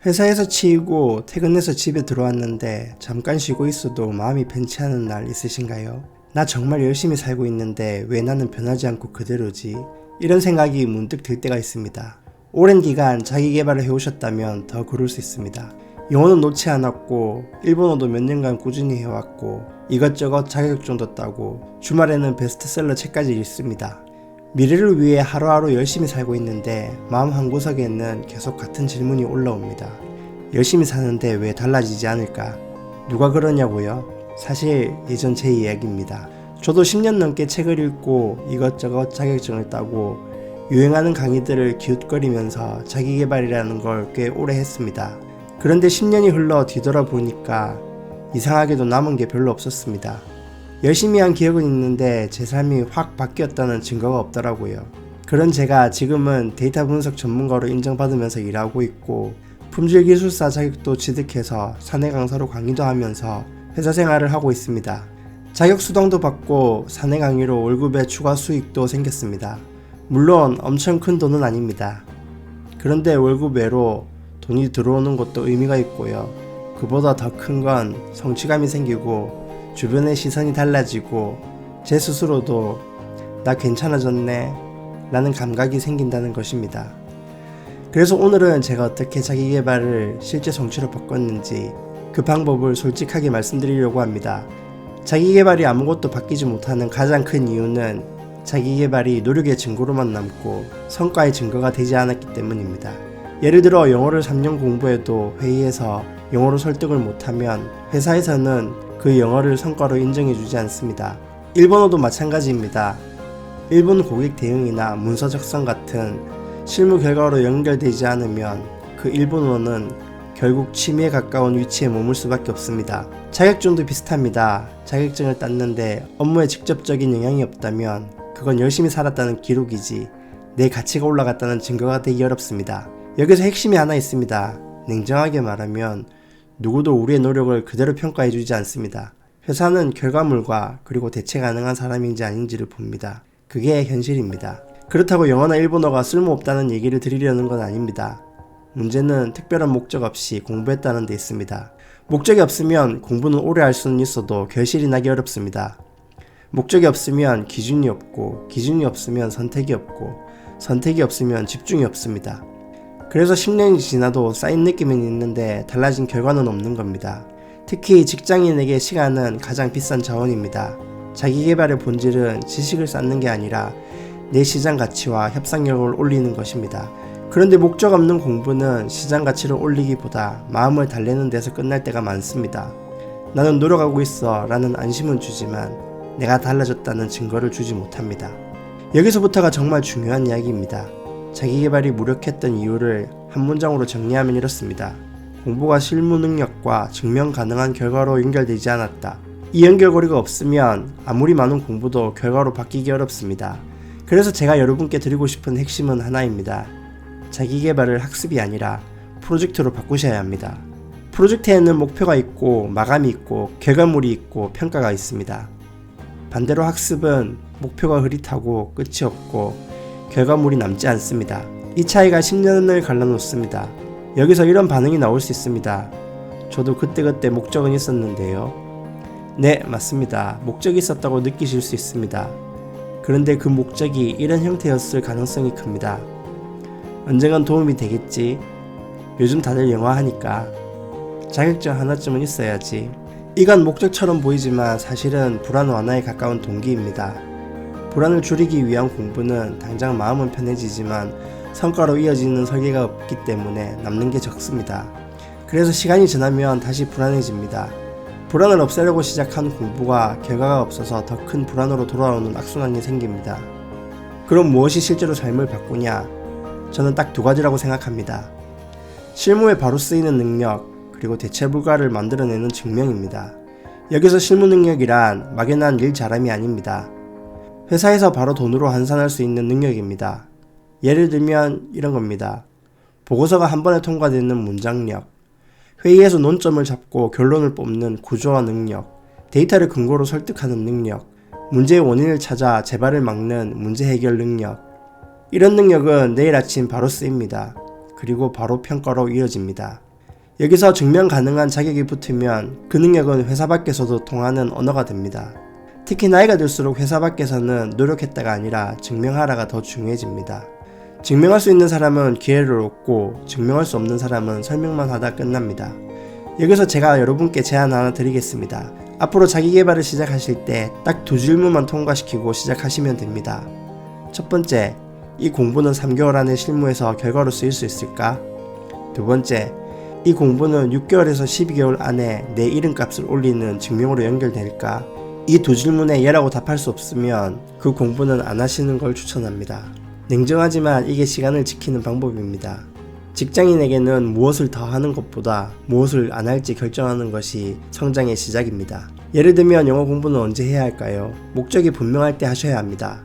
회사에서 치이고 퇴근해서 집에 들어왔는데 잠깐 쉬고 있어도 마음이 편치 않은 날 있으신가요? 나 정말 열심히 살고 있는데 왜 나는 변하지 않고 그대로지? 이런 생각이 문득 들 때가 있습니다. 오랜 기간 자기 개발을 해오셨다면 더 그럴 수 있습니다. 영어는 놓지 않았고 일본어도 몇 년간 꾸준히 해왔고 이것저것 자격증도 따고 주말에는 베스트셀러 책까지 읽습니다. 미래를 위해 하루하루 열심히 살고 있는데 마음 한구석에는 계속 같은 질문이 올라옵니다. 열심히 사는데 왜 달라지지 않을까? 누가 그러냐고요? 사실 예전 제 이야기입니다. 저도 10년 넘게 책을 읽고 이것저것 자격증을 따고 유행하는 강의들을 기웃거리면서 자기계발이라는 걸 꽤 오래 했습니다. 그런데 10년이 흘러 뒤돌아보니까 이상하게도 남은 게 별로 없었습니다. 열심히 한 기억은 있는데 제 삶이 확 바뀌었다는 증거가 없더라고요. 그런 제가 지금은 데이터 분석 전문가로 인정받으면서 일하고 있고 품질기술사 자격도 취득해서 사내 강사로 강의도 하면서 회사 생활을 하고 있습니다. 자격 수당도 받고 사내 강의로 월급에 추가 수익도 생겼습니다. 물론 엄청 큰 돈은 아닙니다. 그런데 월급 외로 돈이 들어오는 것도 의미가 있고요. 그보다 더 큰 건 성취감이 생기고 주변의 시선이 달라지고 제 스스로도 나 괜찮아졌네 라는 감각이 생긴다는 것입니다. 그래서 오늘은 제가 어떻게 자기계발을 실제 성취로 바꿨는지 그 방법을 솔직하게 말씀드리려고 합니다. 자기계발이 아무것도 바뀌지 못하는 가장 큰 이유는 자기계발이 노력의 증거로만 남고 성과의 증거가 되지 않았기 때문입니다. 예를 들어 영어를 3년 공부해도 회의에서 영어로 설득을 못하면 회사에서는 그 영어를 성과로 인정해주지 않습니다. 일본어도 마찬가지입니다. 일본 고객 대응이나 문서 작성 같은 실무 결과로 연결되지 않으면 그 일본어는 결국 취미에 가까운 위치에 머물 수밖에 없습니다. 자격증도 비슷합니다. 자격증을 땄는데 업무에 직접적인 영향이 없다면 그건 열심히 살았다는 기록이지 내 가치가 올라갔다는 증거가 되기 어렵습니다. 여기서 핵심이 하나 있습니다. 냉정하게 말하면 누구도 우리의 노력을 그대로 평가해주지 않습니다. 회사는 결과물과 그리고 대체 가능한 사람인지 아닌지를 봅니다. 그게 현실입니다. 그렇다고 영어나 일본어가 쓸모없다는 얘기를 드리려는 건 아닙니다. 문제는 특별한 목적 없이 공부했다는 데 있습니다. 목적이 없으면 공부는 오래 할 수는 있어도 결실이 나기 어렵습니다. 목적이 없으면 기준이 없고 기준이 없으면 선택이 없고 선택이 없으면 집중이 없습니다. 그래서 10년이 지나도 쌓인 느낌은 있는데 달라진 결과는 없는 겁니다. 특히 직장인에게 시간은 가장 비싼 자원입니다. 자기계발의 본질은 지식을 쌓는 게 아니라 내 시장 가치와 협상력을 올리는 것입니다. 그런데 목적 없는 공부는 시장 가치를 올리기보다 마음을 달래는 데서 끝날 때가 많습니다. 나는 노력하고 있어 라는 안심은 주지만 내가 달라졌다는 증거를 주지 못합니다. 여기서부터가 정말 중요한 이야기입니다. 자기계발이 무력했던 이유를 한 문장으로 정리하면 이렇습니다. 공부가 실무 능력과 증명 가능한 결과로 연결되지 않았다. 이 연결고리가 없으면 아무리 많은 공부도 결과로 바뀌기 어렵습니다. 그래서 제가 여러분께 드리고 싶은 핵심은 하나입니다. 자기계발을 학습이 아니라 프로젝트로 바꾸셔야 합니다. 프로젝트에는 목표가 있고 마감이 있고 결과물이 있고 평가가 있습니다. 반대로 학습은 목표가 흐릿하고 끝이 없고 결과물이 남지 않습니다. 이 차이가 10년을 갈라놓습니다. 여기서 이런 반응이 나올 수 있습니다. 저도 그때그때 목적은 있었는데요. 네, 맞습니다. 목적이 있었다고 느끼실 수 있습니다. 그런데 그 목적이 이런 형태였을 가능성이 큽니다. 언젠간 도움이 되겠지. 요즘 다들 영어 하니까 자격증 하나쯤은 있어야지. 이건 목적처럼 보이지만 사실은 불안 완화에 가까운 동기입니다. 불안을 줄이기 위한 공부는 당장 마음은 편해지지만 성과로 이어지는 설계가 없기 때문에 남는 게 적습니다. 그래서 시간이 지나면 다시 불안해집니다. 불안을 없애려고 시작한 공부가 결과가 없어서 더 큰 불안으로 돌아오는 악순환이 생깁니다. 그럼 무엇이 실제로 삶을 바꾸냐? 저는 딱 두 가지라고 생각합니다. 실무에 바로 쓰이는 능력, 그리고 대체 불가를 만들어내는 증명입니다. 여기서 실무 능력이란 막연한 일 잘함이 아닙니다. 회사에서 바로 돈으로 환산할 수 있는 능력입니다. 예를 들면 이런 겁니다. 보고서가 한 번에 통과되는 문장력, 회의에서 논점을 잡고 결론을 뽑는 구조화 능력, 데이터를 근거로 설득하는 능력, 문제의 원인을 찾아 재발을 막는 문제 해결 능력. 이런 능력은 내일 아침 바로 쓰입니다. 그리고 바로 평가로 이어집니다. 여기서 증명 가능한 자격이 붙으면 그 능력은 회사 밖에서도 통하는 언어가 됩니다. 특히 나이가 들수록 회사 밖에서는 노력했다가 아니라 증명하라가 더 중요해집니다. 증명할 수 있는 사람은 기회를 얻고 증명할 수 없는 사람은 설명만 하다 끝납니다. 여기서 제가 여러분께 제안 하나 드리겠습니다. 앞으로 자기계발을 시작하실 때 딱 두 질문만 통과시키고 시작하시면 됩니다. 첫 번째, 이 공부는 3개월 안에 실무에서 결과로 쓰일 수 있을까? 두 번째, 이 공부는 6개월에서 12개월 안에 내 이름값을 올리는 증명으로 연결될까? 이 두 질문에 예라고 답할 수 없으면 그 공부는 안 하시는 걸 추천합니다. 냉정하지만 이게 시간을 지키는 방법입니다. 직장인에게는 무엇을 더 하는 것보다 무엇을 안 할지 결정하는 것이 성장의 시작입니다. 예를 들면 영어 공부는 언제 해야 할까요? 목적이 분명할 때 하셔야 합니다.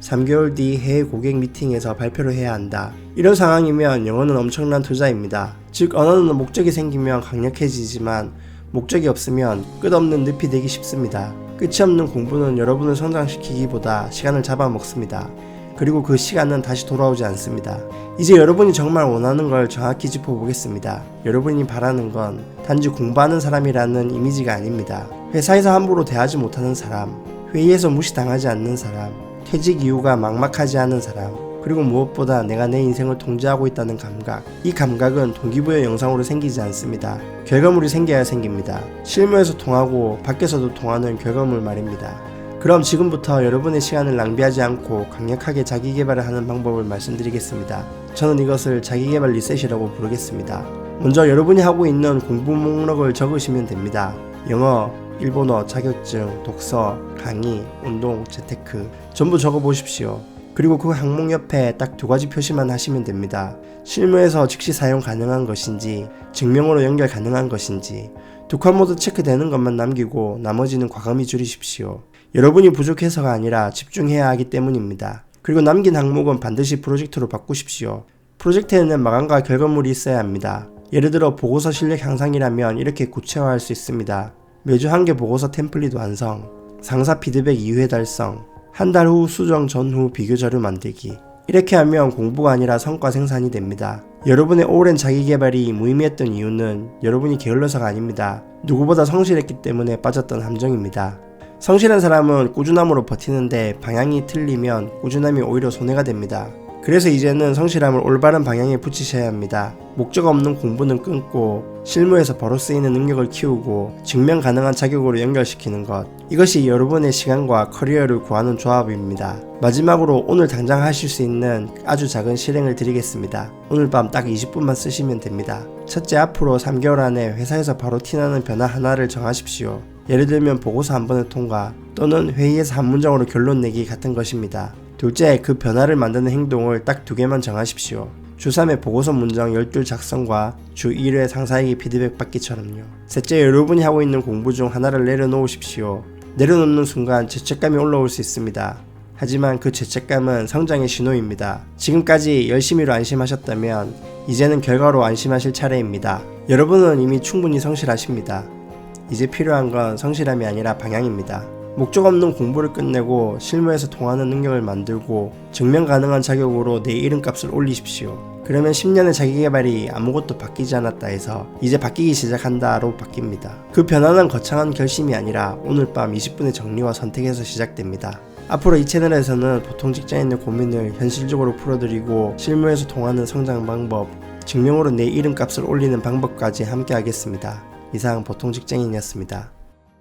3개월 뒤 해외 고객 미팅에서 발표를 해야 한다. 이런 상황이면 영어는 엄청난 투자입니다. 즉 언어는 목적이 생기면 강력해지지만 목적이 없으면 끝없는 늪이 되기 쉽습니다. 끝이 없는 공부는 여러분을 성장시키기보다 시간을 잡아먹습니다. 그리고 그 시간은 다시 돌아오지 않습니다. 이제 여러분이 정말 원하는 걸 정확히 짚어보겠습니다. 여러분이 바라는 건 단지 공부하는 사람이라는 이미지가 아닙니다. 회사에서 함부로 대하지 못하는 사람, 회의에서 무시당하지 않는 사람, 퇴직 이유가 막막하지 않은 사람, 그리고 무엇보다 내가 내 인생을 통제하고 있다는 감각. 이 감각은 동기부여 영상으로 생기지 않습니다. 결과물이 생겨야 생깁니다. 실무에서 통하고 밖에서도 통하는 결과물 말입니다. 그럼 지금부터 여러분의 시간을 낭비하지 않고 강력하게 자기계발을 하는 방법을 말씀드리겠습니다. 저는 이것을 자기계발 리셋이라고 부르겠습니다. 먼저 여러분이 하고 있는 공부 목록을 적으시면 됩니다. 영어, 일본어, 자격증, 독서, 강의, 운동, 재테크 전부 적어보십시오. 그리고 그 항목 옆에 딱 2가지 표시만 하시면 됩니다. 실무에서 즉시 사용 가능한 것인지, 증명으로 연결 가능한 것인지, 2칸 모두 체크되는 것만 남기고 나머지는 과감히 줄이십시오. 여러분이 부족해서가 아니라 집중해야 하기 때문입니다. 그리고 남긴 항목은 반드시 프로젝트로 바꾸십시오. 프로젝트에는 마감과 결과물이 있어야 합니다. 예를 들어 보고서 실력 향상이라면 이렇게 구체화할 수 있습니다. 매주 1개 보고서 템플릿 완성, 상사 피드백 2회 달성, 한 달 후 수정 전후 비교 자료 만들기. 이렇게 하면 공부가 아니라 성과 생산이 됩니다. 여러분의 오랜 자기계발이 무의미했던 이유는 여러분이 게을러서가 아닙니다. 누구보다 성실했기 때문에 빠졌던 함정입니다. 성실한 사람은 꾸준함으로 버티는데 방향이 틀리면 꾸준함이 오히려 손해가 됩니다. 그래서 이제는 성실함을 올바른 방향에 붙이셔야 합니다. 목적 없는 공부는 끊고 실무에서 바로 쓰이는 능력을 키우고 증명 가능한 자격으로 연결시키는 것. 이것이 여러분의 시간과 커리어를 구하는 조합입니다. 마지막으로 오늘 당장 하실 수 있는 아주 작은 실행을 드리겠습니다. 오늘 밤 딱 20분만 쓰시면 됩니다. 첫째, 앞으로 3개월 안에 회사에서 바로 티나는 변화 하나를 정하십시오. 예를 들면 보고서 한 번의 통과 또는 회의에서 한 문장으로 결론 내기 같은 것입니다. 둘째, 그 변화를 만드는 행동을 딱 2개만 정하십시오. 주 3회 보고서 문장 12 작성과 주 1회 상사에게 피드백 받기처럼요. 셋째, 여러분이 하고 있는 공부 중 하나를 내려놓으십시오. 내려놓는 순간 죄책감이 올라올 수 있습니다. 하지만 그 죄책감은 성장의 신호입니다. 지금까지 열심히로 안심하셨다면 이제는 결과로 안심하실 차례입니다. 여러분은 이미 충분히 성실하십니다. 이제 필요한 건 성실함이 아니라 방향입니다. 목적 없는 공부를 끝내고 실무에서 통하는 능력을 만들고 증명 가능한 자격으로 내 이름값을 올리십시오. 그러면 10년의 자기계발이 아무것도 바뀌지 않았다 해서 이제 바뀌기 시작한다로 바뀝니다. 그 변화는 거창한 결심이 아니라 오늘 밤 20분의 정리와 선택에서 시작됩니다. 앞으로 이 채널에서는 보통 직장인의 고민을 현실적으로 풀어드리고 실무에서 통하는 성장 방법, 증명으로 내 이름값을 올리는 방법까지 함께 하겠습니다. 이상 보통 직장인이었습니다.